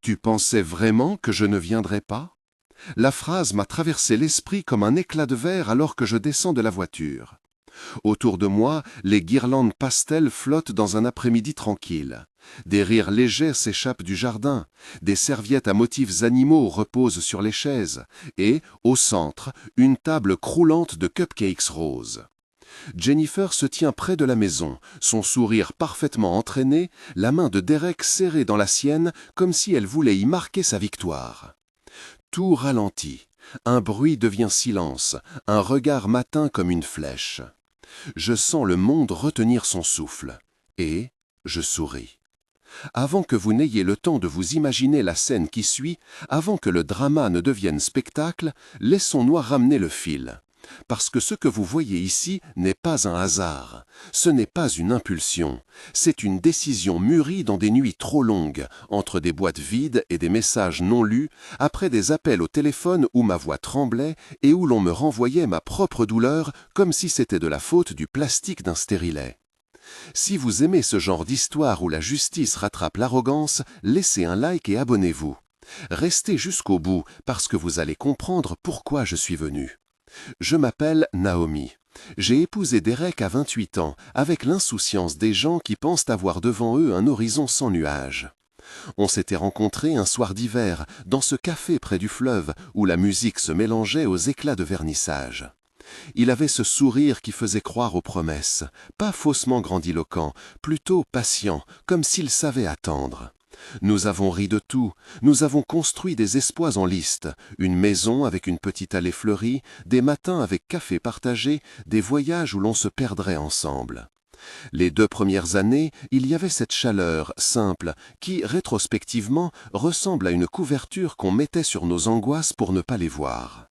Tu pensais vraiment que je ne viendrais pas? La phrase m'a traversé l'esprit comme un éclat de verre alors que je descends de la voiture. Autour de moi, les guirlandes pastel flottent dans un après-midi tranquille. Des rires légers s'échappent du jardin, des serviettes à motifs animaux reposent sur les chaises, et, au centre, une table croulante de cupcakes roses. Jennifer se tient près de la maison, son sourire parfaitement entraîné, la main de Derek serrée dans la sienne, comme si elle voulait y marquer sa victoire. Tout ralentit, un bruit devient silence, un regard m'atteint comme une flèche. Je sens le monde retenir son souffle, et je souris. Avant que vous n'ayez le temps de vous imaginer la scène qui suit, avant que le drama ne devienne spectacle, laissons-nous ramener le fil. Parce que ce que vous voyez ici n'est pas un hasard, ce n'est pas une impulsion, c'est une décision mûrie dans des nuits trop longues, entre des boîtes vides et des messages non lus, après des appels au téléphone où ma voix tremblait et où l'on me renvoyait ma propre douleur comme si c'était de la faute du plastique d'un stérilet. Si vous aimez ce genre d'histoire où la justice rattrape l'arrogance, laissez un like et abonnez-vous. Restez jusqu'au bout parce que vous allez comprendre pourquoi je suis venu. Je m'appelle Naomi. J'ai épousé Derek à 28 ans, avec l'insouciance des gens qui pensent avoir devant eux un horizon sans nuages. On s'était rencontrés un soir d'hiver, dans ce café près du fleuve, où la musique se mélangeait aux éclats de vernissage. Il avait ce sourire qui faisait croire aux promesses, pas faussement grandiloquent, plutôt patient, comme s'il savait attendre. Nous avons ri de tout, nous avons construit des exploits en liste, une maison avec une petite allée fleurie, des matins avec café partagé, des voyages où l'on se perdrait ensemble. Les 2 premières années, il y avait cette chaleur simple qui, rétrospectivement, ressemble à une couverture qu'on mettait sur nos angoisses pour ne pas les voir.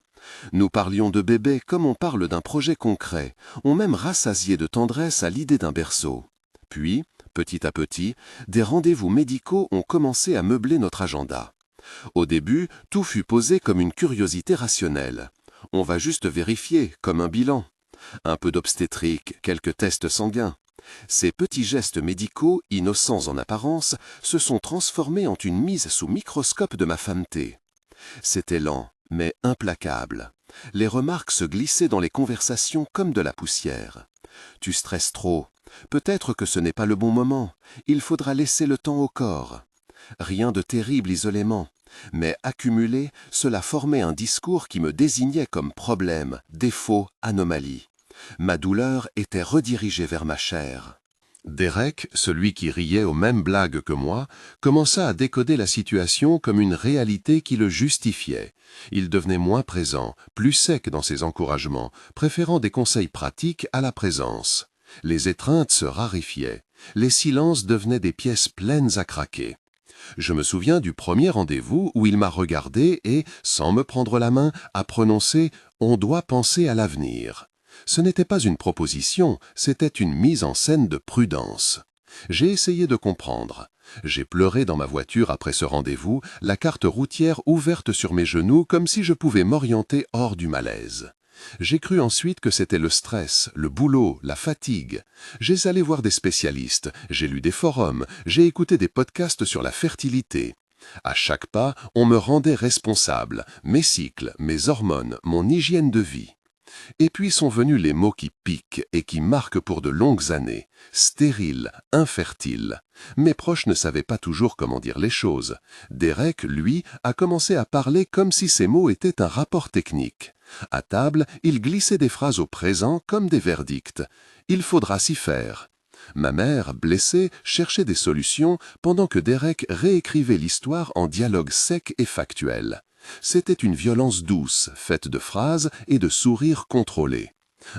Nous parlions de bébé comme on parle d'un projet concret, on même rassasié de tendresse à l'idée d'un berceau. Puis, petit à petit, des rendez-vous médicaux ont commencé à meubler notre agenda. Au début, tout fut posé comme une curiosité rationnelle. On va juste vérifier, comme un bilan. Un peu d'obstétrique, quelques tests sanguins. Ces petits gestes médicaux, innocents en apparence, se sont transformés en une mise sous microscope de ma femmeté. C'était lent, mais implacable. Les remarques se glissaient dans les conversations comme de la poussière. « Tu stresses trop. Peut-être que ce n'est pas le bon moment. Il faudra laisser le temps au corps. » Rien de terrible isolément. Mais accumulé, cela formait un discours qui me désignait comme problème, défaut, anomalie. Ma douleur était redirigée vers ma chair. Derek, celui qui riait aux mêmes blagues que moi, commença à décoder la situation comme une réalité qui le justifiait. Il devenait moins présent, plus sec dans ses encouragements, préférant des conseils pratiques à la présence. Les étreintes se raréfiaient, les silences devenaient des pièces pleines à craquer. Je me souviens du premier rendez-vous où il m'a regardé et, sans me prendre la main, a prononcé « On doit penser à l'avenir ». Ce n'était pas une proposition, c'était une mise en scène de prudence. J'ai essayé de comprendre. J'ai pleuré dans ma voiture après ce rendez-vous, la carte routière ouverte sur mes genoux comme si je pouvais m'orienter hors du malaise. J'ai cru ensuite que c'était le stress, le boulot, la fatigue. J'ai allé voir des spécialistes, j'ai lu des forums, j'ai écouté des podcasts sur la fertilité. À chaque pas, on me rendait responsable, mes cycles, mes hormones, mon hygiène de vie. Et puis sont venus les mots qui piquent et qui marquent pour de longues années. Stérile, infertile. Mes proches ne savaient pas toujours comment dire les choses. Derek, lui, a commencé à parler comme si ces mots étaient un rapport technique. À table, il glissait des phrases au présent comme des verdicts. Il faudra s'y faire. Ma mère, blessée, cherchait des solutions pendant que Derek réécrivait l'histoire en dialogue sec et factuel. C'était une violence douce, faite de phrases et de sourires contrôlés.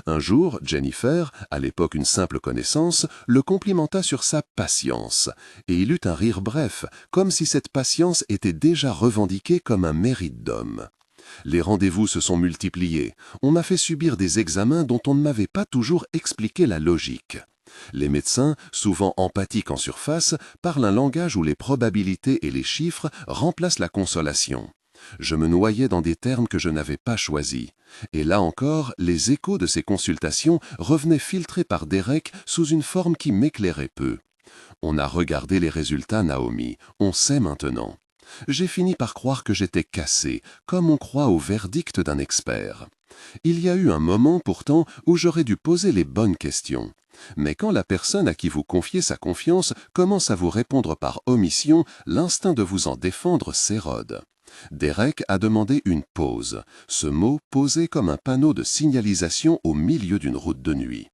Un jour, Jennifer, à l'époque une simple connaissance, le complimenta sur sa patience, et il eut un rire bref, comme si cette patience était déjà revendiquée comme un mérite d'homme. Les rendez-vous se sont multipliés. On m'a fait subir des examens dont on ne m'avait pas toujours expliqué la logique. Les médecins, souvent empathiques en surface, parlent un langage où les probabilités et les chiffres remplacent la consolation. Je me noyais dans des termes que je n'avais pas choisis. Et là encore, les échos de ces consultations revenaient filtrés par Derek sous une forme qui m'éclairait peu. On a regardé les résultats, Naomi. On sait maintenant. J'ai fini par croire que j'étais cassé, comme on croit au verdict d'un expert. Il y a eu un moment pourtant où j'aurais dû poser les bonnes questions. Mais quand la personne à qui vous confiez sa confiance commence à vous répondre par omission, l'instinct de vous en défendre s'érode. Derek a demandé une pause, ce mot posé comme un panneau de signalisation au milieu d'une route de nuit.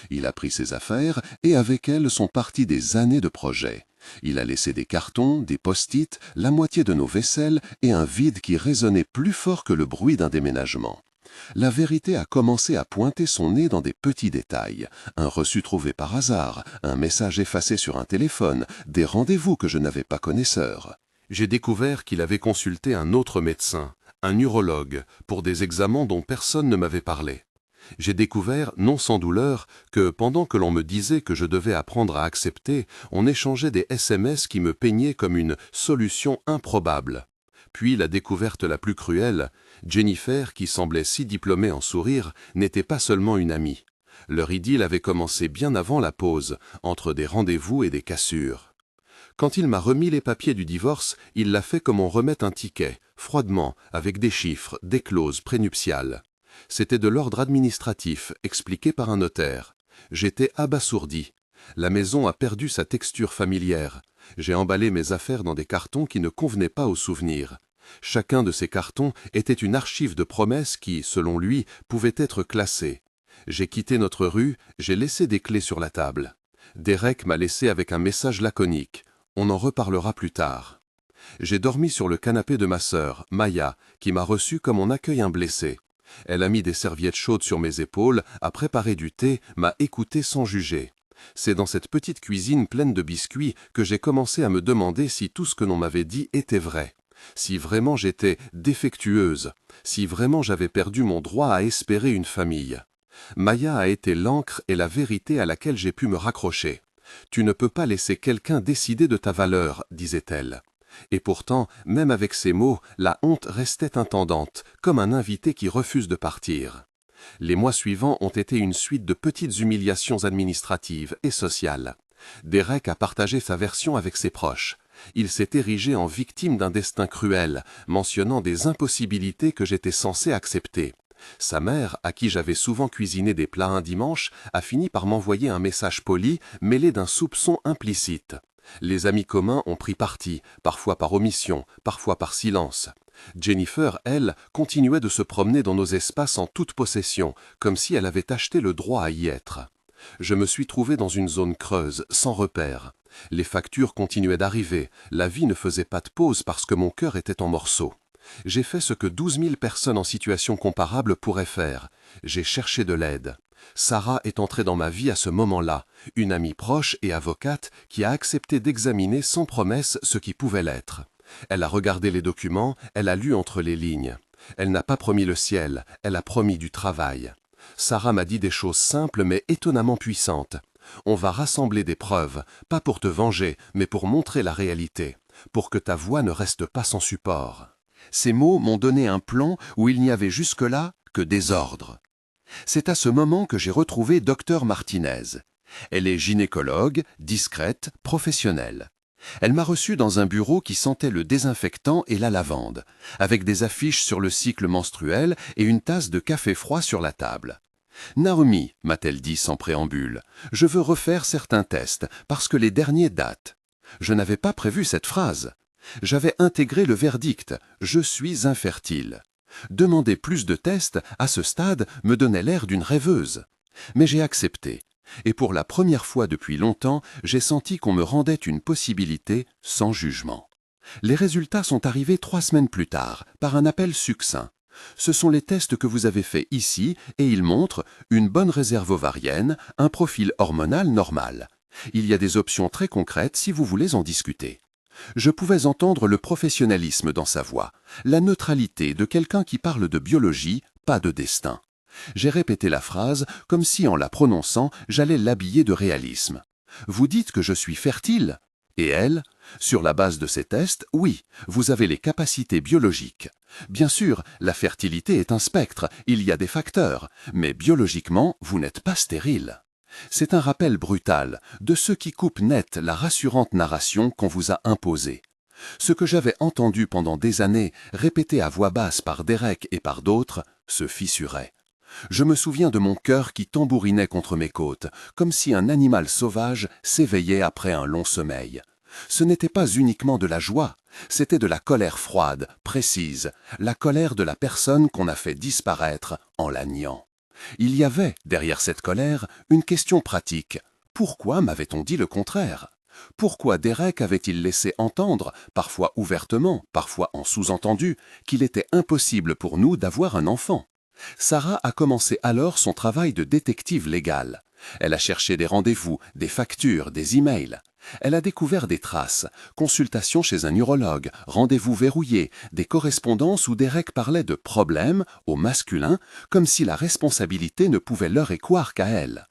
Il a pris ses affaires et avec elles sont parties des années de projets. Il a laissé des cartons, des post-it, la moitié de nos vaisselles et un vide qui résonnait plus fort que le bruit d'un déménagement. La vérité a commencé à pointer son nez dans des petits détails. Un reçu trouvé par hasard, un message effacé sur un téléphone, des rendez-vous que je n'avais pas connaisseur. J'ai découvert qu'il avait consulté un autre médecin, un urologue, pour des examens dont personne ne m'avait parlé. J'ai découvert, non sans douleur, que pendant que l'on me disait que je devais apprendre à accepter, on échangeait des SMS qui me peignaient comme une solution improbable. Puis la découverte la plus cruelle, Jennifer, qui semblait si diplômée en sourire, n'était pas seulement une amie. Leur idylle avait commencé bien avant la pause, entre des rendez-vous et des cassures. Quand il m'a remis les papiers du divorce, il l'a fait comme on remet un ticket, froidement, avec des chiffres, des clauses prénuptiales. C'était de l'ordre administratif, expliqué par un notaire. J'étais abasourdi. La maison a perdu sa texture familière. J'ai emballé mes affaires dans des cartons qui ne convenaient pas aux souvenirs. Chacun de ces cartons était une archive de promesses qui, selon lui, pouvaient être classées. J'ai quitté notre rue, j'ai laissé des clés sur la table. Derek m'a laissé avec un message laconique. On en reparlera plus tard. J'ai dormi sur le canapé de ma sœur, Maya, qui m'a reçu comme on accueille un blessé. Elle a mis des serviettes chaudes sur mes épaules, a préparé du thé, m'a écouté sans juger. C'est dans cette petite cuisine pleine de biscuits que j'ai commencé à me demander si tout ce que l'on m'avait dit était vrai. Si vraiment j'étais défectueuse, si vraiment j'avais perdu mon droit à espérer une famille. Maya a été l'encre et la vérité à laquelle j'ai pu me raccrocher. « Tu ne peux pas laisser quelqu'un décider de ta valeur », disait-elle. Et pourtant, même avec ces mots, la honte restait intendante, comme un invité qui refuse de partir. Les mois suivants ont été une suite de petites humiliations administratives et sociales. Derek a partagé sa version avec ses proches. Il s'est érigé en victime d'un destin cruel, mentionnant des impossibilités que j'étais censé accepter. Sa mère, à qui j'avais souvent cuisiné des plats un dimanche, a fini par m'envoyer un message poli, mêlé d'un soupçon implicite. Les amis communs ont pris parti, parfois par omission, parfois par silence. Jennifer, elle, continuait de se promener dans nos espaces en toute possession, comme si elle avait acheté le droit à y être. Je me suis trouvé dans une zone creuse, sans repère. Les factures continuaient d'arriver, la vie ne faisait pas de pause parce que mon cœur était en morceaux. J'ai fait ce que 12 000 personnes en situation comparable pourraient faire. J'ai cherché de l'aide. Sarah est entrée dans ma vie à ce moment-là, une amie proche et avocate qui a accepté d'examiner sans promesse ce qui pouvait l'être. Elle a regardé les documents, elle a lu entre les lignes. Elle n'a pas promis le ciel, elle a promis du travail. Sarah m'a dit des choses simples mais étonnamment puissantes. On va rassembler des preuves, pas pour te venger, mais pour montrer la réalité, pour que ta voix ne reste pas sans support. Ces mots m'ont donné un plan où il n'y avait jusque-là que désordre. C'est à ce moment que j'ai retrouvé Dr Martinez. Elle est gynécologue, discrète, professionnelle. Elle m'a reçu dans un bureau qui sentait le désinfectant et la lavande, avec des affiches sur le cycle menstruel et une tasse de café froid sur la table. « Naomi, m'a-t-elle dit sans préambule, je veux refaire certains tests parce que les derniers datent. » Je n'avais pas prévu cette phrase. J'avais intégré le verdict « Je suis infertile ». Demander plus de tests, à ce stade, me donnait l'air d'une rêveuse. Mais j'ai accepté. Et pour la première fois depuis longtemps, j'ai senti qu'on me rendait une possibilité sans jugement. Les résultats sont arrivés 3 semaines plus tard, par un appel succinct. Ce sont les tests que vous avez faits ici et ils montrent une bonne réserve ovarienne, un profil hormonal normal. Il y a des options très concrètes si vous voulez en discuter. Je pouvais entendre le professionnalisme dans sa voix, la neutralité de quelqu'un qui parle de biologie, pas de destin. J'ai répété la phrase comme si en la prononçant, j'allais l'habiller de réalisme. « Vous dites que je suis fertile ?» Et elle, sur la base de ces tests, oui, vous avez les capacités biologiques. Bien sûr, la fertilité est un spectre, il y a des facteurs, mais biologiquement, vous n'êtes pas stérile. C'est un rappel brutal de ceux qui coupent net la rassurante narration qu'on vous a imposée. Ce que j'avais entendu pendant des années, répété à voix basse par Derek et par d'autres, se fissurait. Je me souviens de mon cœur qui tambourinait contre mes côtes, comme si un animal sauvage s'éveillait après un long sommeil. Ce n'était pas uniquement de la joie, c'était de la colère froide, précise, la colère de la personne qu'on a fait disparaître en la niant. Il y avait, derrière cette colère, une question pratique. Pourquoi m'avait-on dit le contraire ? Pourquoi Derek avait-il laissé entendre, parfois ouvertement, parfois en sous-entendu, qu'il était impossible pour nous d'avoir un enfant ? Sarah a commencé alors son travail de détective légal. Elle a cherché des rendez-vous, des factures, des emails. Elle a découvert des traces, consultations chez un urologue, rendez-vous verrouillés, des correspondances où Derek parlait de problèmes au masculin, comme si la responsabilité ne pouvait leur échoir qu'à elle.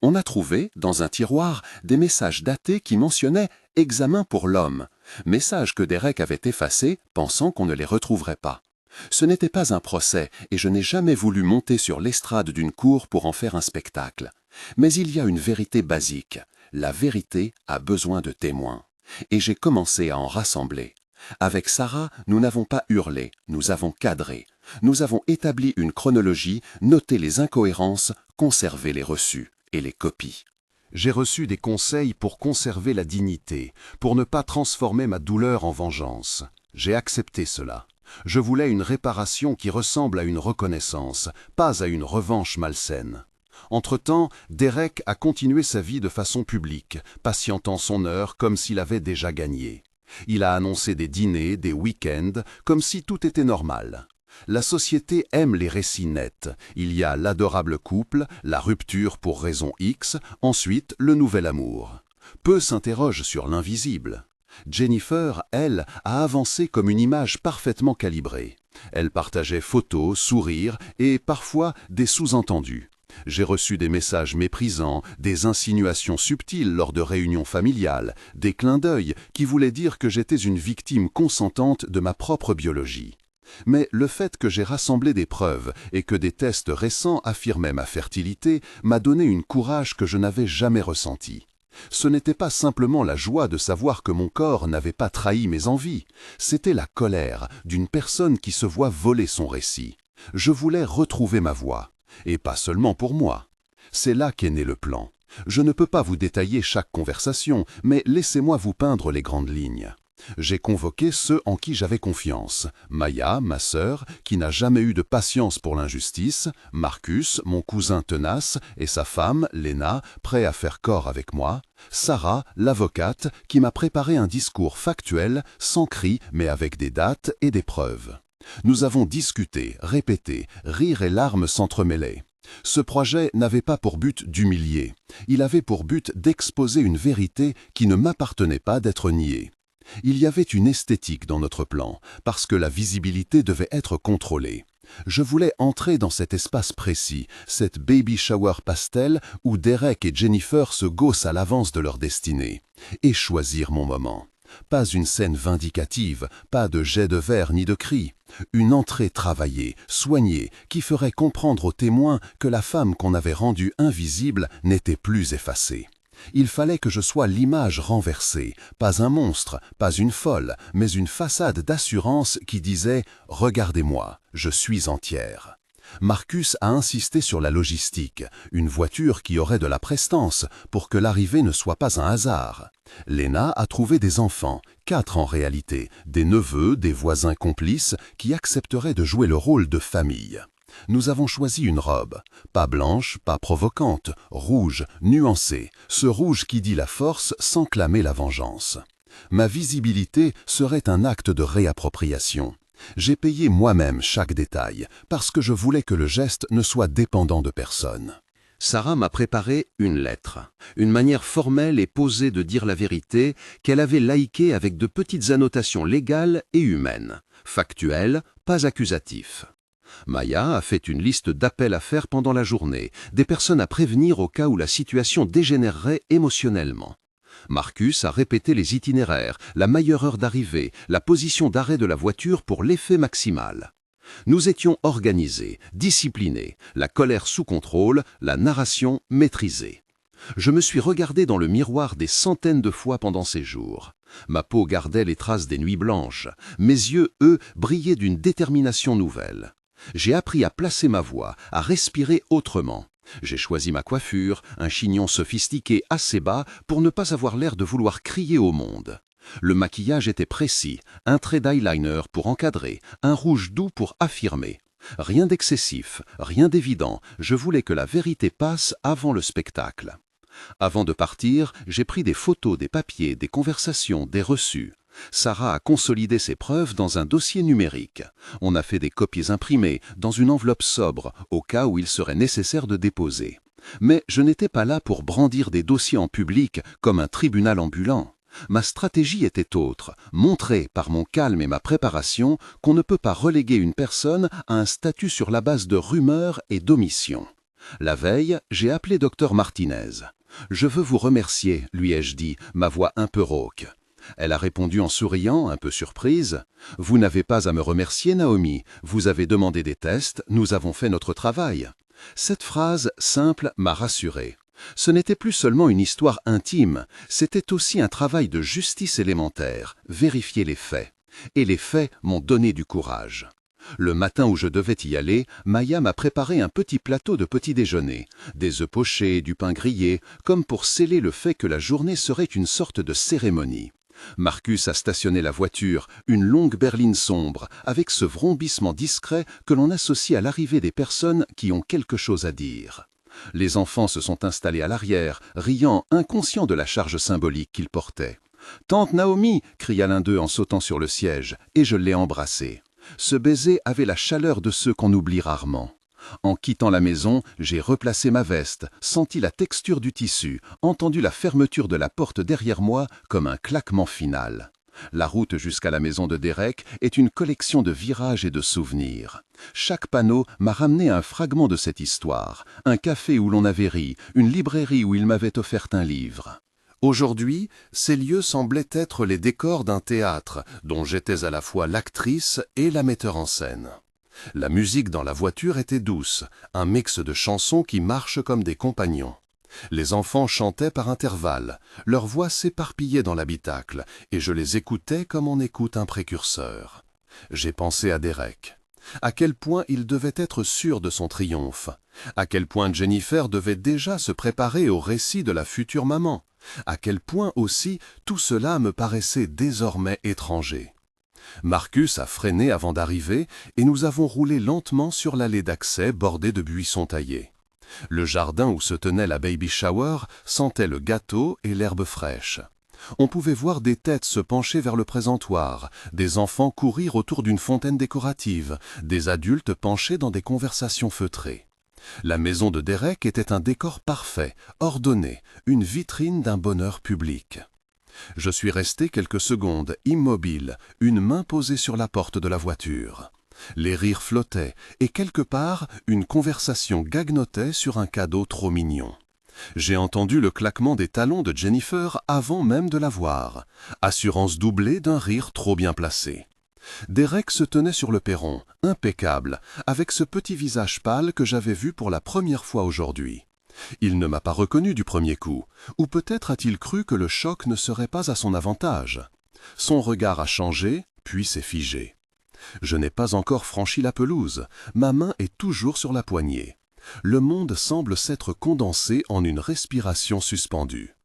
On a trouvé, dans un tiroir, des messages datés qui mentionnaient « examen pour l'homme », messages que Derek avait effacés, pensant qu'on ne les retrouverait pas. Ce n'était pas un procès, et je n'ai jamais voulu monter sur l'estrade d'une cour pour en faire un spectacle. Mais il y a une vérité basique. La vérité a besoin de témoins. Et j'ai commencé à en rassembler. Avec Sarah, nous n'avons pas hurlé, nous avons cadré. Nous avons établi une chronologie, noté les incohérences, conservé les reçus et les copies. J'ai reçu des conseils pour conserver la dignité, pour ne pas transformer ma douleur en vengeance. J'ai accepté cela. Je voulais une réparation qui ressemble à une reconnaissance, pas à une revanche malsaine. Entre-temps, Derek a continué sa vie de façon publique, patientant son heure comme s'il avait déjà gagné. Il a annoncé des dîners, des week-ends, comme si tout était normal. La société aime les récits nets. Il y a l'adorable couple, la rupture pour raison X, ensuite le nouvel amour. Peu s'interrogent sur l'invisible. Jennifer, elle, a avancé comme une image parfaitement calibrée. Elle partageait photos, sourires et parfois des sous-entendus. J'ai reçu des messages méprisants, des insinuations subtiles lors de réunions familiales, des clins d'œil qui voulaient dire que j'étais une victime consentante de ma propre biologie. Mais le fait que j'ai rassemblé des preuves et que des tests récents affirmaient ma fertilité m'a donné un courage que je n'avais jamais ressenti. Ce n'était pas simplement la joie de savoir que mon corps n'avait pas trahi mes envies, c'était la colère d'une personne qui se voit voler son récit. Je voulais retrouver ma voix, et pas seulement pour moi. C'est là qu'est né le plan. Je ne peux pas vous détailler chaque conversation, mais laissez-moi vous peindre les grandes lignes. J'ai convoqué ceux en qui j'avais confiance. Maya, ma sœur, qui n'a jamais eu de patience pour l'injustice, Marcus, mon cousin tenace, et sa femme, Lena, prêt à faire corps avec moi, Sarah, l'avocate, qui m'a préparé un discours factuel, sans cris, mais avec des dates et des preuves. Nous avons discuté, répété, rires et larmes s'entremêlaient. Ce projet n'avait pas pour but d'humilier. Il avait pour but d'exposer une vérité qui ne m'appartenait pas d'être niée. Il y avait une esthétique dans notre plan, parce que la visibilité devait être contrôlée. Je voulais entrer dans cet espace précis, cette baby shower pastel où Derek et Jennifer se gaussent à l'avance de leur destinée, et choisir mon moment. Pas une scène vindicative, pas de jet de verre ni de cris. Une entrée travaillée, soignée, qui ferait comprendre aux témoins que la femme qu'on avait rendue invisible n'était plus effacée. Il fallait que je sois l'image renversée, pas un monstre, pas une folle, mais une façade d'assurance qui disait « Regardez-moi, je suis entière ». Marcus a insisté sur la logistique, une voiture qui aurait de la prestance pour que l'arrivée ne soit pas un hasard. Lena a trouvé des enfants, 4 en réalité, des neveux, des voisins complices qui accepteraient de jouer le rôle de famille. Nous avons choisi une robe, pas blanche, pas provocante, rouge, nuancée, ce rouge qui dit la force sans clamer la vengeance. Ma visibilité serait un acte de réappropriation. J'ai payé moi-même chaque détail, parce que je voulais que le geste ne soit dépendant de personne. Sarah m'a préparé une lettre, une manière formelle et posée de dire la vérité qu'elle avait laïquée avec de petites annotations légales et humaines, factuelles, pas accusatifs. Maya a fait une liste d'appels à faire pendant la journée, des personnes à prévenir au cas où la situation dégénérerait émotionnellement. Marcus a répété les itinéraires, la meilleure heure d'arrivée, la position d'arrêt de la voiture pour l'effet maximal. Nous étions organisés, disciplinés, la colère sous contrôle, la narration maîtrisée. Je me suis regardé dans le miroir des centaines de fois pendant ces jours. Ma peau gardait les traces des nuits blanches. Mes yeux, eux, brillaient d'une détermination nouvelle. J'ai appris à placer ma voix, à respirer autrement. J'ai choisi ma coiffure, un chignon sophistiqué assez bas pour ne pas avoir l'air de vouloir crier au monde. Le maquillage était précis, un trait d'eyeliner pour encadrer, un rouge doux pour affirmer. Rien d'excessif, rien d'évident, je voulais que la vérité passe avant le spectacle. Avant de partir, j'ai pris des photos, des papiers, des conversations, des reçus. Sarah a consolidé ses preuves dans un dossier numérique. On a fait des copies imprimées, dans une enveloppe sobre, au cas où il serait nécessaire de déposer. Mais je n'étais pas là pour brandir des dossiers en public comme un tribunal ambulant. Ma stratégie était autre, montrer par mon calme et ma préparation qu'on ne peut pas reléguer une personne à un statut sur la base de rumeurs et d'omissions. La veille, j'ai appelé Dr Martinez. « Je veux vous remercier », lui ai-je dit, ma voix un peu rauque. Elle a répondu en souriant, un peu surprise. « Vous n'avez pas à me remercier, Naomi. Vous avez demandé des tests, nous avons fait notre travail. » Cette phrase simple m'a rassuré. Ce n'était plus seulement une histoire intime, c'était aussi un travail de justice élémentaire, vérifier les faits. Et les faits m'ont donné du courage. Le matin où je devais y aller, Maya m'a préparé un petit plateau de petit déjeuner, des œufs pochés, du pain grillé, comme pour sceller le fait que la journée serait une sorte de cérémonie. Marcus a stationné la voiture, une longue berline sombre, avec ce vrombissement discret que l'on associe à l'arrivée des personnes qui ont quelque chose à dire. Les enfants se sont installés à l'arrière, riant, inconscients de la charge symbolique qu'ils portaient. « Tante Naomi !» cria l'un d'eux en sautant sur le siège, et je l'ai embrassé. Ce baiser avait la chaleur de ceux qu'on oublie rarement. En quittant la maison, j'ai replacé ma veste, senti la texture du tissu, entendu la fermeture de la porte derrière moi comme un claquement final. La route jusqu'à la maison de Derek est une collection de virages et de souvenirs. Chaque panneau m'a ramené à un fragment de cette histoire, un café où l'on avait ri, une librairie où il m'avait offert un livre. Aujourd'hui, ces lieux semblaient être les décors d'un théâtre dont j'étais à la fois l'actrice et la metteur en scène. La musique dans la voiture était douce, un mix de chansons qui marchent comme des compagnons. Les enfants chantaient par intervalles, leurs voix s'éparpillaient dans l'habitacle, et je les écoutais comme on écoute un précurseur. J'ai pensé à Derek. À quel point il devait être sûr de son triomphe. À quel point Jennifer devait déjà se préparer au récit de la future maman. À quel point aussi tout cela me paraissait désormais étranger. Marcus a freiné avant d'arriver, et nous avons roulé lentement sur l'allée d'accès bordée de buissons taillés. Le jardin où se tenait la baby shower sentait le gâteau et l'herbe fraîche. On pouvait voir des têtes se pencher vers le présentoir, des enfants courir autour d'une fontaine décorative, des adultes penchés dans des conversations feutrées. La maison de Derek était un décor parfait, ordonné, une vitrine d'un bonheur public. Je suis resté quelques secondes, immobile, une main posée sur la porte de la voiture. Les rires flottaient, et quelque part, une conversation gagnotait sur un cadeau trop mignon. J'ai entendu le claquement des talons de Jennifer avant même de la voir, assurance doublée d'un rire trop bien placé. Derek se tenait sur le perron, impeccable, avec ce petit visage pâle que j'avais vu pour la première fois aujourd'hui. Il ne m'a pas reconnu du premier coup, ou peut-être a-t-il cru que le choc ne serait pas à son avantage. Son regard a changé, puis s'est figé. Je n'ai pas encore franchi la pelouse, ma main est toujours sur la poignée. Le monde semble s'être condensé en une respiration suspendue.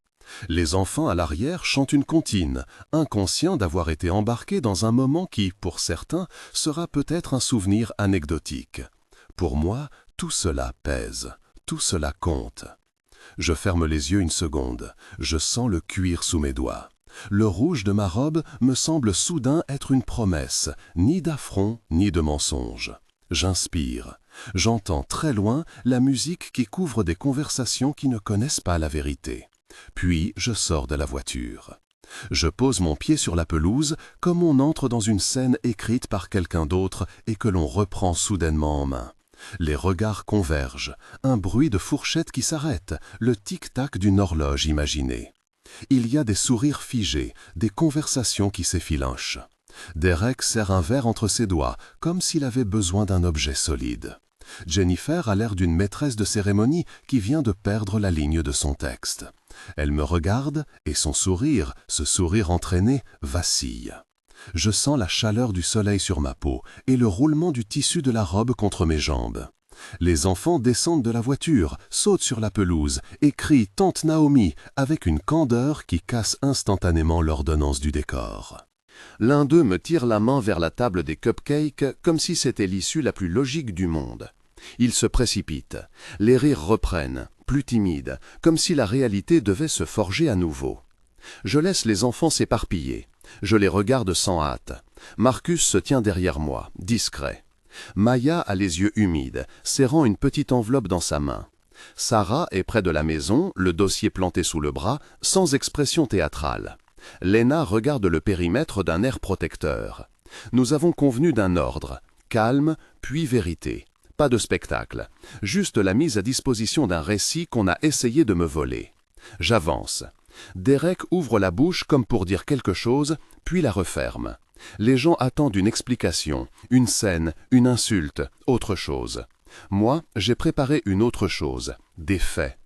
Les enfants à l'arrière chantent une comptine, inconscients d'avoir été embarqués dans un moment qui, pour certains, sera peut-être un souvenir anecdotique. Pour moi, tout cela pèse, tout cela compte. Je ferme les yeux une seconde, je sens le cuir sous mes doigts. Le rouge de ma robe me semble soudain être une promesse, ni d'affront, ni de mensonge. J'inspire. J'entends très loin la musique qui couvre des conversations qui ne connaissent pas la vérité. Puis je sors de la voiture. Je pose mon pied sur la pelouse comme on entre dans une scène écrite par quelqu'un d'autre et que l'on reprend soudainement en main. Les regards convergent, un bruit de fourchette qui s'arrête, le tic-tac d'une horloge imaginée. Il y a des sourires figés, des conversations qui s'effilochent. Derek serre un verre entre ses doigts, comme s'il avait besoin d'un objet solide. Jennifer a l'air d'une maîtresse de cérémonie qui vient de perdre la ligne de son texte. Elle me regarde et son sourire, ce sourire entraîné, vacille. Je sens la chaleur du soleil sur ma peau et le roulement du tissu de la robe contre mes jambes. Les enfants descendent de la voiture, sautent sur la pelouse et crient « Tante Naomi » avec une candeur qui casse instantanément l'ordonnance du décor. L'un d'eux me tire la main vers la table des cupcakes comme si c'était l'issue la plus logique du monde. Il se précipite. Les rires reprennent, plus timides, comme si la réalité devait se forger à nouveau. Je laisse les enfants s'éparpiller. Je les regarde sans hâte. Marcus se tient derrière moi, discret. Maya a les yeux humides, serrant une petite enveloppe dans sa main. Sarah est près de la maison, le dossier planté sous le bras, sans expression théâtrale. Lena regarde le périmètre d'un air protecteur. Nous avons convenu d'un ordre, calme, puis vérité. Pas de spectacle, juste la mise à disposition d'un récit qu'on a essayé de me voler. J'avance. Derek ouvre la bouche comme pour dire quelque chose, puis la referme. Les gens attendent une explication, une scène, une insulte, autre chose. Moi, j'ai préparé une autre chose, des faits.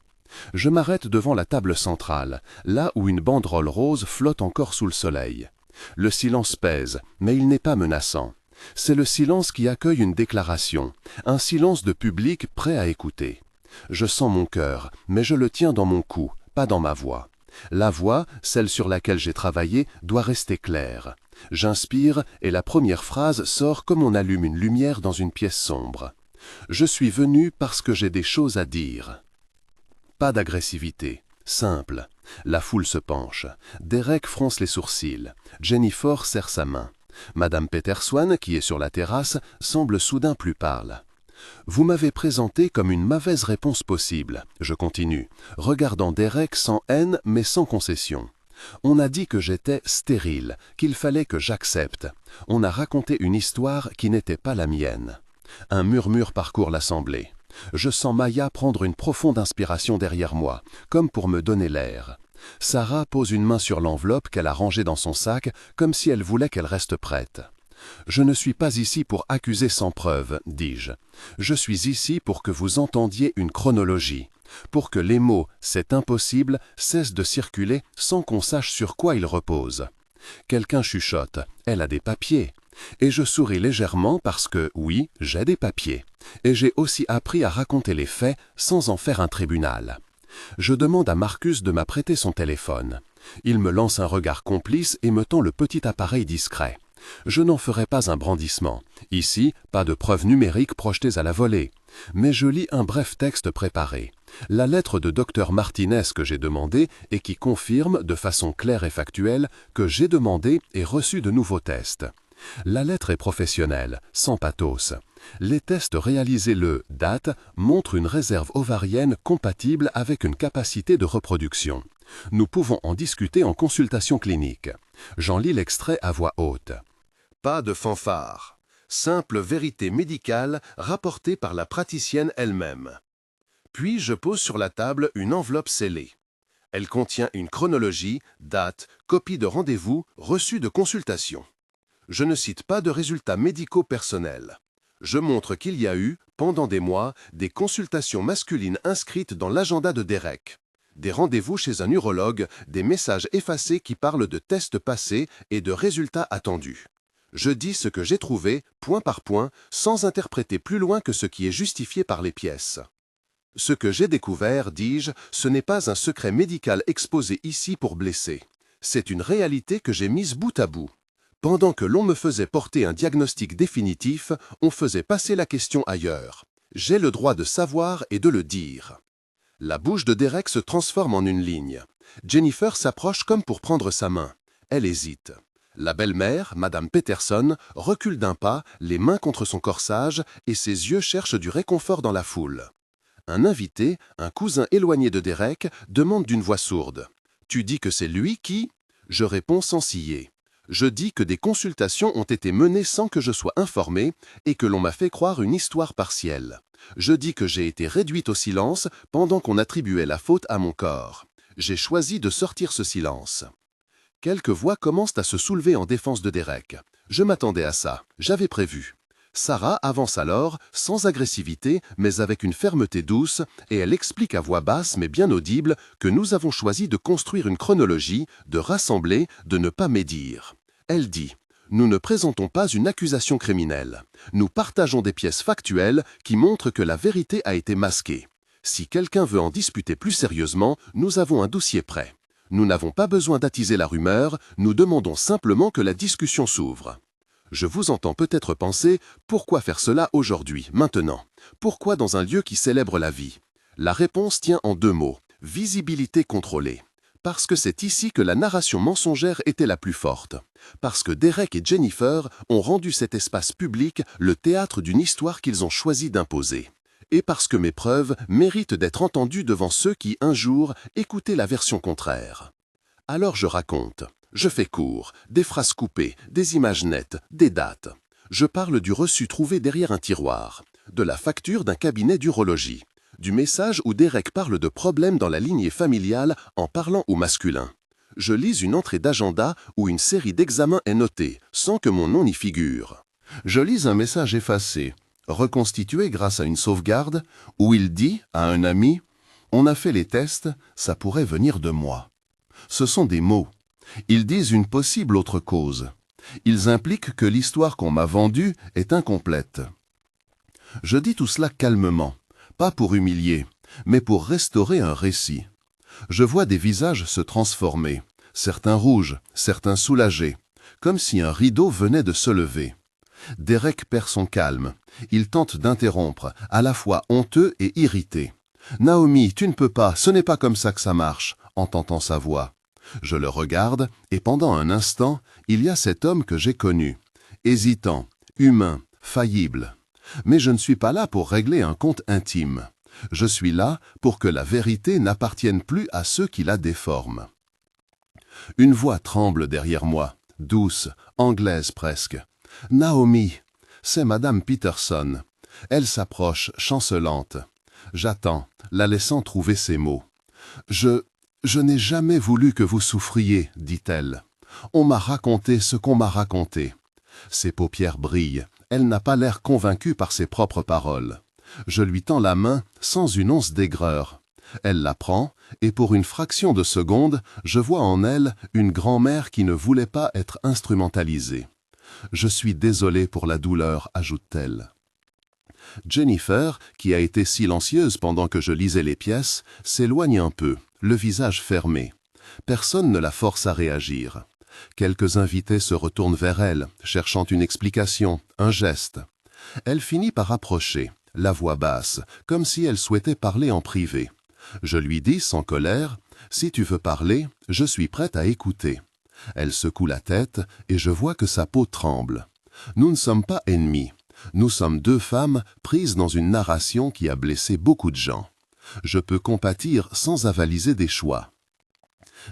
Je m'arrête devant la table centrale, là où une banderole rose flotte encore sous le soleil. Le silence pèse, mais il n'est pas menaçant. C'est le silence qui accueille une déclaration, un silence de public prêt à écouter. Je sens mon cœur, mais je le tiens dans mon cou, pas dans ma voix. La voix, celle sur laquelle j'ai travaillé, doit rester claire. J'inspire et la première phrase sort comme on allume une lumière dans une pièce sombre. Je suis venu parce que j'ai des choses à dire. Pas d'agressivité, simple. La foule se penche. Derek fronce les sourcils. Jennifer serre sa main. Madame Peterswan, qui est sur la terrasse, semble soudain plus pâle. Vous m'avez présenté comme une mauvaise réponse possible. Je continue, regardant Derek sans haine mais sans concession. On a dit que j'étais stérile, qu'il fallait que j'accepte. On a raconté une histoire qui n'était pas la mienne. Un murmure parcourt l'assemblée. Je sens Maya prendre une profonde inspiration derrière moi, comme pour me donner l'air. Sarah pose une main sur l'enveloppe qu'elle a rangée dans son sac, comme si elle voulait qu'elle reste prête. « Je ne suis pas ici pour accuser sans preuve, dis-je. Je suis ici pour que vous entendiez une chronologie, pour que les mots « c'est impossible » cessent de circuler sans qu'on sache sur quoi ils reposent. » Quelqu'un chuchote « Elle a des papiers ». Et je souris légèrement parce que, oui, j'ai des papiers. Et j'ai aussi appris à raconter les faits sans en faire un tribunal. Je demande à Marcus de m'apprêter son téléphone. Il me lance un regard complice et me tend le petit appareil discret. Je n'en ferai pas un brandissement. Ici, pas de preuves numériques projetées à la volée. Mais je lis un bref texte préparé. La lettre de Dr Martinez que j'ai demandée et qui confirme, de façon claire et factuelle, que j'ai demandé et reçu de nouveaux tests. La lettre est professionnelle, sans pathos. Les tests réalisés date montrent une réserve ovarienne compatible avec une capacité de reproduction. Nous pouvons en discuter en consultation clinique. J'en lis l'extrait à voix haute. Pas de fanfare. Simple vérité médicale rapportée par la praticienne elle-même. Puis je pose sur la table une enveloppe scellée. Elle contient une chronologie, date, copie de rendez-vous, reçu de consultation. Je ne cite pas de résultats médicaux personnels. Je montre qu'il y a eu, pendant des mois, des consultations masculines inscrites dans l'agenda de Derek. Des rendez-vous chez un urologue, des messages effacés qui parlent de tests passés et de résultats attendus. Je dis ce que j'ai trouvé, point par point, sans interpréter plus loin que ce qui est justifié par les pièces. Ce que j'ai découvert, dis-je, ce n'est pas un secret médical exposé ici pour blesser. C'est une réalité que j'ai mise bout à bout. Pendant que l'on me faisait porter un diagnostic définitif, on faisait passer la question ailleurs. J'ai le droit de savoir et de le dire. La bouche de Derek se transforme en une ligne. Jennifer s'approche comme pour prendre sa main. Elle hésite. La belle-mère, Madame Peterson, recule d'un pas, les mains contre son corsage, et ses yeux cherchent du réconfort dans la foule. Un invité, un cousin éloigné de Derek, demande d'une voix sourde. « Tu dis que c'est lui qui… » Je réponds sans ciller. Je dis que des consultations ont été menées sans que je sois informé et que l'on m'a fait croire une histoire partielle. Je dis que j'ai été réduite au silence pendant qu'on attribuait la faute à mon corps. J'ai choisi de sortir ce silence. Quelques voix commencent à se soulever en défense de Derek. Je m'attendais à ça, j'avais prévu. Sarah avance alors, sans agressivité, mais avec une fermeté douce, et elle explique à voix basse mais bien audible que nous avons choisi de construire une chronologie, de rassembler, de ne pas médire. Elle dit « Nous ne présentons pas une accusation criminelle. Nous partageons des pièces factuelles qui montrent que la vérité a été masquée. Si quelqu'un veut en disputer plus sérieusement, nous avons un dossier prêt. Nous n'avons pas besoin d'attiser la rumeur, nous demandons simplement que la discussion s'ouvre. » Je vous entends peut-être penser, pourquoi faire cela aujourd'hui, maintenant? Pourquoi dans un lieu qui célèbre la vie? La réponse tient en 2 mots, visibilité contrôlée. Parce que c'est ici que la narration mensongère était la plus forte. Parce que Derek et Jennifer ont rendu cet espace public le théâtre d'une histoire qu'ils ont choisi d'imposer. Et parce que mes preuves méritent d'être entendues devant ceux qui, un jour, écoutaient la version contraire. Alors je raconte. Je fais court, des phrases coupées, des images nettes, des dates. Je parle du reçu trouvé derrière un tiroir, de la facture d'un cabinet d'urologie, du message où Derek parle de problèmes dans la lignée familiale en parlant au masculin. Je lis une entrée d'agenda où une série d'examens est notée, sans que mon nom n'y figure. Je lis un message effacé, reconstitué grâce à une sauvegarde, où il dit à un ami « On a fait les tests, ça pourrait venir de moi ». Ce sont des mots. Ils disent une possible autre cause. Ils impliquent que l'histoire qu'on m'a vendue est incomplète. Je dis tout cela calmement, pas pour humilier, mais pour restaurer un récit. Je vois des visages se transformer, certains rouges, certains soulagés, comme si un rideau venait de se lever. Derek perd son calme. Il tente d'interrompre, à la fois honteux et irrité. « Naomi, tu ne peux pas, ce n'est pas comme ça que ça marche », entendant sa voix. Je le regarde, et pendant un instant, il y a cet homme que j'ai connu. Hésitant, humain, faillible. Mais je ne suis pas là pour régler un compte intime. Je suis là pour que la vérité n'appartienne plus à ceux qui la déforment. Une voix tremble derrière moi, douce, anglaise presque. « Naomi !» C'est Madame Peterson. Elle s'approche, chancelante. J'attends, la laissant trouver ses mots. « Je n'ai jamais voulu que vous souffriez, dit-elle. On m'a raconté ce qu'on m'a raconté. » Ses paupières brillent. Elle n'a pas l'air convaincue par ses propres paroles. Je lui tends la main sans une once d'aigreur. Elle la prend, et pour une fraction de seconde, je vois en elle une grand-mère qui ne voulait pas être instrumentalisée. « Je suis désolée pour la douleur, ajoute-t-elle. » Jennifer, qui a été silencieuse pendant que je lisais les pièces, s'éloigne un peu, le visage fermé. Personne ne la force à réagir. Quelques invités se retournent vers elle, cherchant une explication, un geste. Elle finit par approcher, la voix basse, comme si elle souhaitait parler en privé. Je lui dis sans colère, « Si tu veux parler, je suis prête à écouter. » Elle secoue la tête et je vois que sa peau tremble. Nous ne sommes pas ennemis. Nous sommes 2 femmes prises dans une narration qui a blessé beaucoup de gens. Je peux compatir sans avaliser des choix.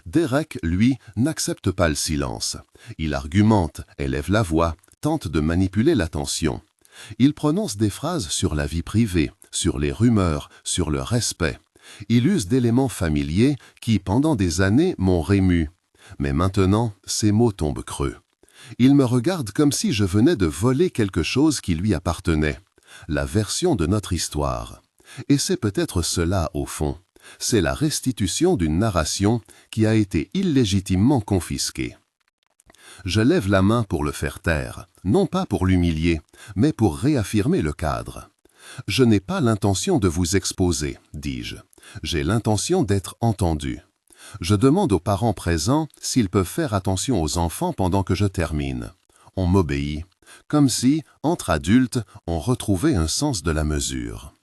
Derek, lui, n'accepte pas le silence. Il argumente, élève la voix, tente de manipuler l'attention. Il prononce des phrases sur la vie privée, sur les rumeurs, sur le respect. Il use d'éléments familiers qui, pendant des années, m'ont rému. Mais maintenant, ces mots tombent creux. Il me regarde comme si je venais de voler quelque chose qui lui appartenait, la version de notre histoire. Et c'est peut-être cela, au fond. C'est la restitution d'une narration qui a été illégitimement confisquée. Je lève la main pour le faire taire, non pas pour l'humilier, mais pour réaffirmer le cadre. Je n'ai pas l'intention de vous exposer, dis-je. J'ai l'intention d'être entendu. Je demande aux parents présents s'ils peuvent faire attention aux enfants pendant que je termine. On m'obéit, comme si, entre adultes, on retrouvait un sens de la mesure.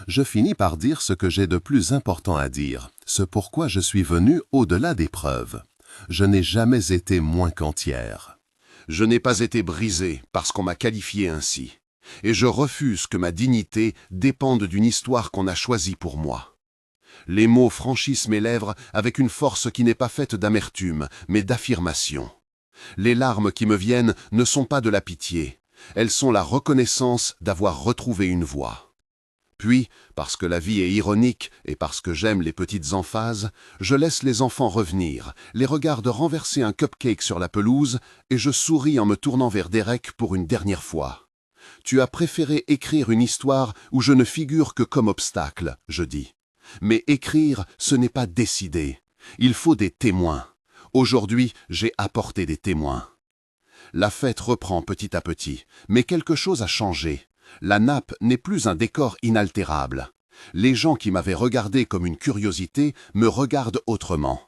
Je finis par dire ce que j'ai de plus important à dire, ce pourquoi je suis venu au-delà des preuves. Je n'ai jamais été moins qu'entière. Je n'ai pas été brisé parce qu'on m'a qualifié ainsi. Et je refuse que ma dignité dépende d'une histoire qu'on a choisie pour moi. Les mots franchissent mes lèvres avec une force qui n'est pas faite d'amertume, mais d'affirmation. Les larmes qui me viennent ne sont pas de la pitié, elles sont la reconnaissance d'avoir retrouvé une voix. Puis, parce que la vie est ironique et parce que j'aime les petites emphases, je laisse les enfants revenir, les regarde renverser un cupcake sur la pelouse et je souris en me tournant vers Derek pour une dernière fois. Tu as préféré écrire une histoire où je ne figure que comme obstacle, je dis. Mais écrire, ce n'est pas décider. Il faut des témoins. Aujourd'hui, j'ai apporté des témoins. La fête reprend petit à petit, mais quelque chose a changé. La nappe n'est plus un décor inaltérable. Les gens qui m'avaient regardé comme une curiosité me regardent autrement.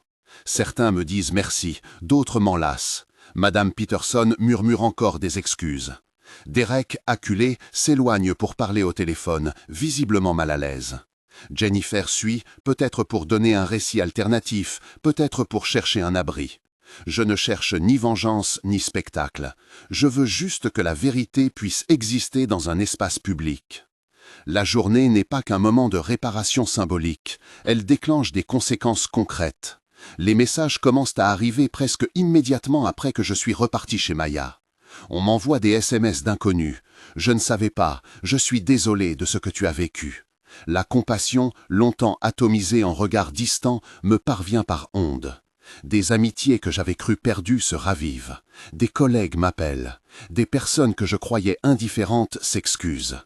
Certains me disent merci, d'autres m'enlacent. Madame Peterson murmure encore des excuses. Derek, acculé, s'éloigne pour parler au téléphone, visiblement mal à l'aise. Jennifer suit, peut-être pour donner un récit alternatif, peut-être pour chercher un abri. Je ne cherche ni vengeance ni spectacle. Je veux juste que la vérité puisse exister dans un espace public. La journée n'est pas qu'un moment de réparation symbolique, elle déclenche des conséquences concrètes. Les messages commencent à arriver presque immédiatement après que je suis reparti chez Maya. On m'envoie des SMS d'inconnus. Je ne savais pas, je suis désolé de ce que tu as vécu. La compassion, longtemps atomisée en regards distants, me parvient par ondes. Des amitiés que j'avais crues perdues se ravivent. Des collègues m'appellent. Des personnes que je croyais indifférentes s'excusent.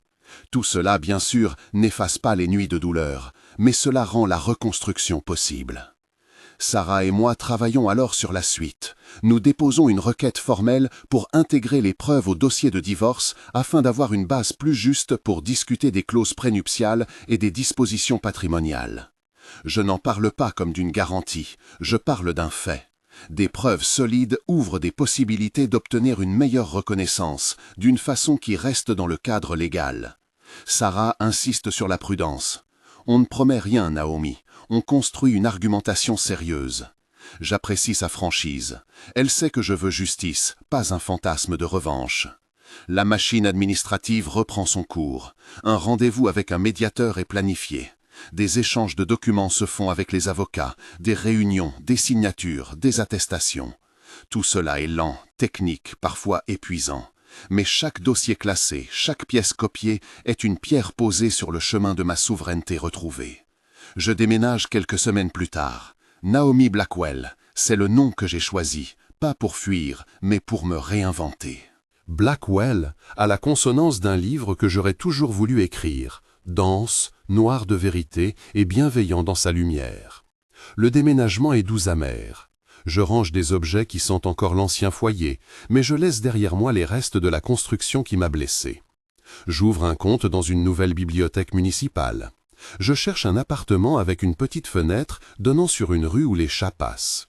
Tout cela, bien sûr, n'efface pas les nuits de douleur, mais cela rend la reconstruction possible. Sarah et moi travaillons alors sur la suite. Nous déposons une requête formelle pour intégrer les preuves au dossier de divorce afin d'avoir une base plus juste pour discuter des clauses prénuptiales et des dispositions patrimoniales. Je n'en parle pas comme d'une garantie, je parle d'un fait. Des preuves solides ouvrent des possibilités d'obtenir une meilleure reconnaissance, d'une façon qui reste dans le cadre légal. Sarah insiste sur la prudence. On ne promet rien, Naomi. On construit une argumentation sérieuse. J'apprécie sa franchise. Elle sait que je veux justice, pas un fantasme de revanche. La machine administrative reprend son cours. Un rendez-vous avec un médiateur est planifié. Des échanges de documents se font avec les avocats, des réunions, des signatures, des attestations. Tout cela est lent, technique, parfois épuisant. Mais chaque dossier classé, chaque pièce copiée est une pierre posée sur le chemin de ma souveraineté retrouvée. Je déménage quelques semaines plus tard. Naomi Blackwell, c'est le nom que j'ai choisi, pas pour fuir, mais pour me réinventer. Blackwell a la consonance d'un livre que j'aurais toujours voulu écrire, dense, noir de vérité et bienveillant dans sa lumière. Le déménagement est doux amer. Je range des objets qui sentent encore l'ancien foyer, mais je laisse derrière moi les restes de la construction qui m'a blessé. J'ouvre un compte dans une nouvelle bibliothèque municipale. Je cherche un appartement avec une petite fenêtre donnant sur une rue où les chats passent.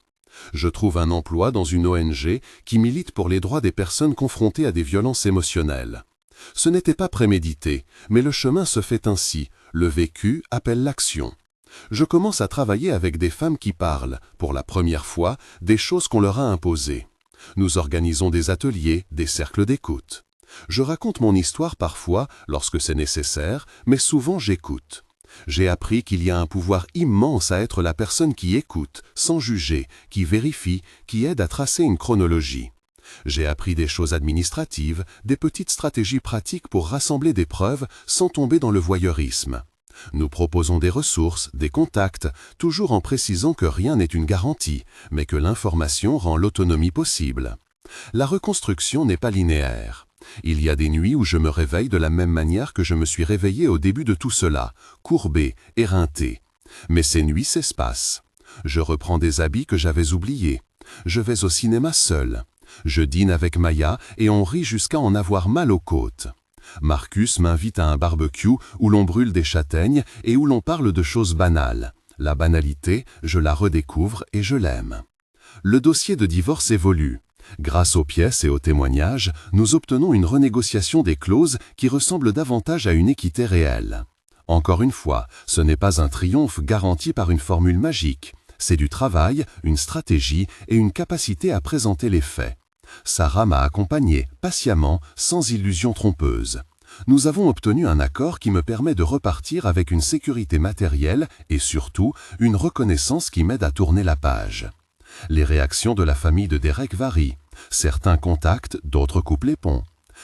Je trouve un emploi dans une ONG qui milite pour les droits des personnes confrontées à des violences émotionnelles. Ce n'était pas prémédité, mais le chemin se fait ainsi, le vécu appelle l'action. Je commence à travailler avec des femmes qui parlent, pour la première fois, des choses qu'on leur a imposées. Nous organisons des ateliers, des cercles d'écoute. Je raconte mon histoire parfois, lorsque c'est nécessaire, mais souvent j'écoute. J'ai appris qu'il y a un pouvoir immense à être la personne qui écoute, sans juger, qui vérifie, qui aide à tracer une chronologie. J'ai appris des choses administratives, des petites stratégies pratiques pour rassembler des preuves sans tomber dans le voyeurisme. Nous proposons des ressources, des contacts, toujours en précisant que rien n'est une garantie, mais que l'information rend l'autonomie possible. La reconstruction n'est pas linéaire. Il y a des nuits où je me réveille de la même manière que je me suis réveillé au début de tout cela, courbé, éreinté. Mais ces nuits s'espacent. Je reprends des habits que j'avais oubliés. Je vais au cinéma seul. Je dîne avec Maya et on rit jusqu'à en avoir mal aux côtes. Marcus m'invite à un barbecue où l'on brûle des châtaignes et où l'on parle de choses banales. La banalité, je la redécouvre et je l'aime. Le dossier de divorce évolue. Grâce aux pièces et aux témoignages, nous obtenons une renégociation des clauses qui ressemble davantage à une équité réelle. Encore une fois, ce n'est pas un triomphe garanti par une formule magique. C'est du travail, une stratégie et une capacité à présenter les faits. Sarah m'a accompagné, patiemment, sans illusion trompeuse. Nous avons obtenu un accord qui me permet de repartir avec une sécurité matérielle et surtout une reconnaissance qui m'aide à tourner la page. Les réactions de la famille de Derek varient. Certains contactent, d'autres coupent les ponts.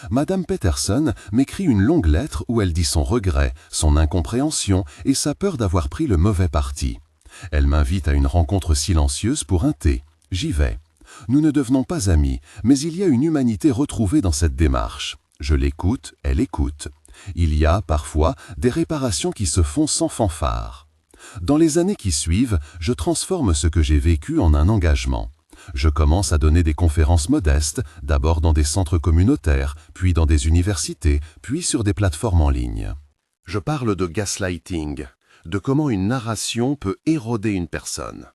Madame Peterson m'écrit une longue lettre où elle dit son regret, son incompréhension et sa peur d'avoir pris le mauvais parti. Elle m'invite à une rencontre silencieuse pour un thé. J'y vais. Nous ne devenons pas amis, mais il y a une humanité retrouvée dans cette démarche. Je l'écoute, elle écoute. Il y a, parfois, des réparations qui se font sans fanfare. Dans les années qui suivent, je transforme ce que j'ai vécu en un engagement. Je commence à donner des conférences modestes, d'abord dans des centres communautaires, puis dans des universités, puis sur des plateformes en ligne. Je parle de gaslighting, de comment une narration peut éroder une personne.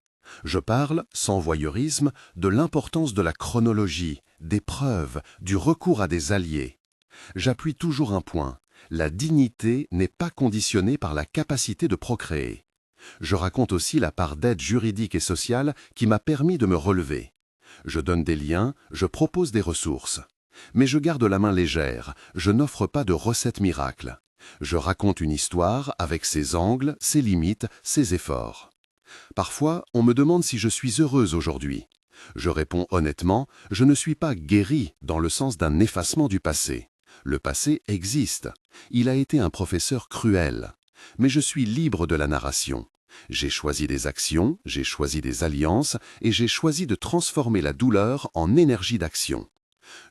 Je parle, sans voyeurisme, de l'importance de la chronologie, des preuves, du recours à des alliés. J'appuie toujours un point, la dignité n'est pas conditionnée par la capacité de procréer. Je raconte aussi la part d'aide juridique et sociale qui m'a permis de me relever. Je donne des liens, je propose des ressources. Mais je garde la main légère, je n'offre pas de recette miracle. Je raconte une histoire avec ses angles, ses limites, ses efforts. Parfois, on me demande si je suis heureuse aujourd'hui. Je réponds honnêtement, je ne suis pas guérie dans le sens d'un effacement du passé. Le passé existe. Il a été un professeur cruel. Mais je suis libre de la narration. J'ai choisi des actions, j'ai choisi des alliances et j'ai choisi de transformer la douleur en énergie d'action.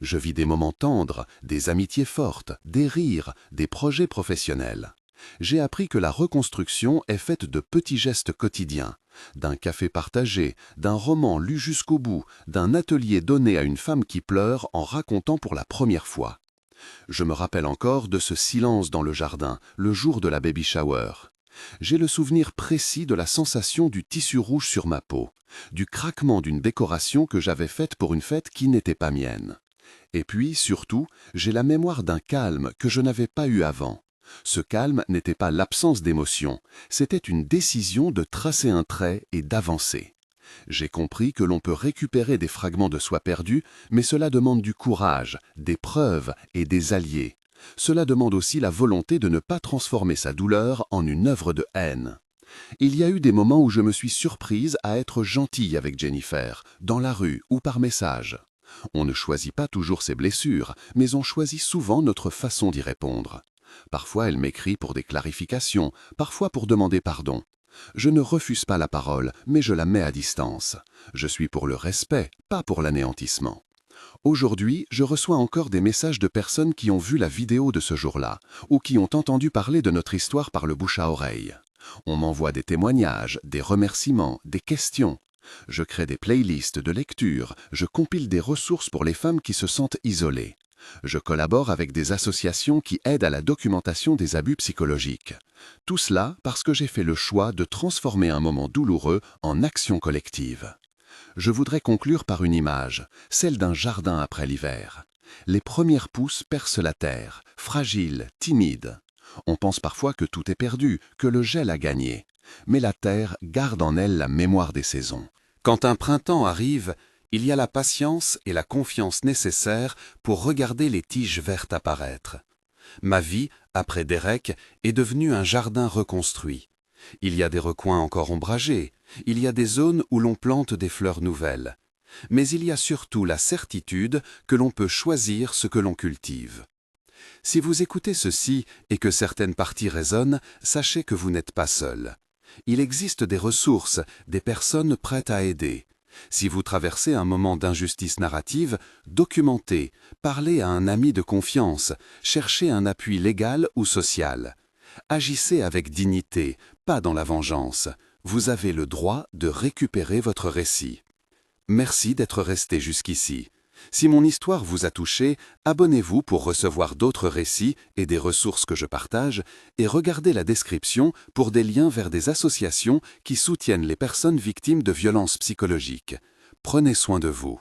Je vis des moments tendres, des amitiés fortes, des rires, des projets professionnels. J'ai appris que la reconstruction est faite de petits gestes quotidiens, d'un café partagé, d'un roman lu jusqu'au bout, d'un atelier donné à une femme qui pleure en racontant pour la première fois. Je me rappelle encore de ce silence dans le jardin, le jour de la baby shower. J'ai le souvenir précis de la sensation du tissu rouge sur ma peau, du craquement d'une décoration que j'avais faite pour une fête qui n'était pas mienne. Et puis, surtout, j'ai la mémoire d'un calme que je n'avais pas eu avant. Ce calme n'était pas l'absence d'émotion, c'était une décision de tracer un trait et d'avancer. J'ai compris que l'on peut récupérer des fragments de soi perdus, mais cela demande du courage, des preuves et des alliés. Cela demande aussi la volonté de ne pas transformer sa douleur en une œuvre de haine. Il y a eu des moments où je me suis surprise à être gentille avec Jennifer, dans la rue ou par message. On ne choisit pas toujours ses blessures, mais on choisit souvent notre façon d'y répondre. Parfois elle m'écrit pour des clarifications, parfois pour demander pardon. Je ne refuse pas la parole, mais je la mets à distance. Je suis pour le respect, pas pour l'anéantissement. Aujourd'hui, je reçois encore des messages de personnes qui ont vu la vidéo de ce jour-là, ou qui ont entendu parler de notre histoire par le bouche à oreille. On m'envoie des témoignages, des remerciements, des questions. Je crée des playlists de lecture, je compile des ressources pour les femmes qui se sentent isolées. Je collabore avec des associations qui aident à la documentation des abus psychologiques. Tout cela parce que j'ai fait le choix de transformer un moment douloureux en action collective. Je voudrais conclure par une image, celle d'un jardin après l'hiver. Les premières pousses percent la terre, fragiles, timides. On pense parfois que tout est perdu, que le gel a gagné. Mais la terre garde en elle la mémoire des saisons. Quand un printemps arrive, il y a la patience et la confiance nécessaires pour regarder les tiges vertes apparaître. Ma vie, après Derek, est devenue un jardin reconstruit. Il y a des recoins encore ombragés, il y a des zones où l'on plante des fleurs nouvelles. Mais il y a surtout la certitude que l'on peut choisir ce que l'on cultive. Si vous écoutez ceci et que certaines parties résonnent, sachez que vous n'êtes pas seul. Il existe des ressources, des personnes prêtes à aider. Si vous traversez un moment d'injustice narrative, documentez, parlez à un ami de confiance, cherchez un appui légal ou social. Agissez avec dignité, pas dans la vengeance. Vous avez le droit de récupérer votre récit. Merci d'être resté jusqu'ici. Si mon histoire vous a touché, abonnez-vous pour recevoir d'autres récits et des ressources que je partage et regardez la description pour des liens vers des associations qui soutiennent les personnes victimes de violences psychologiques. Prenez soin de vous.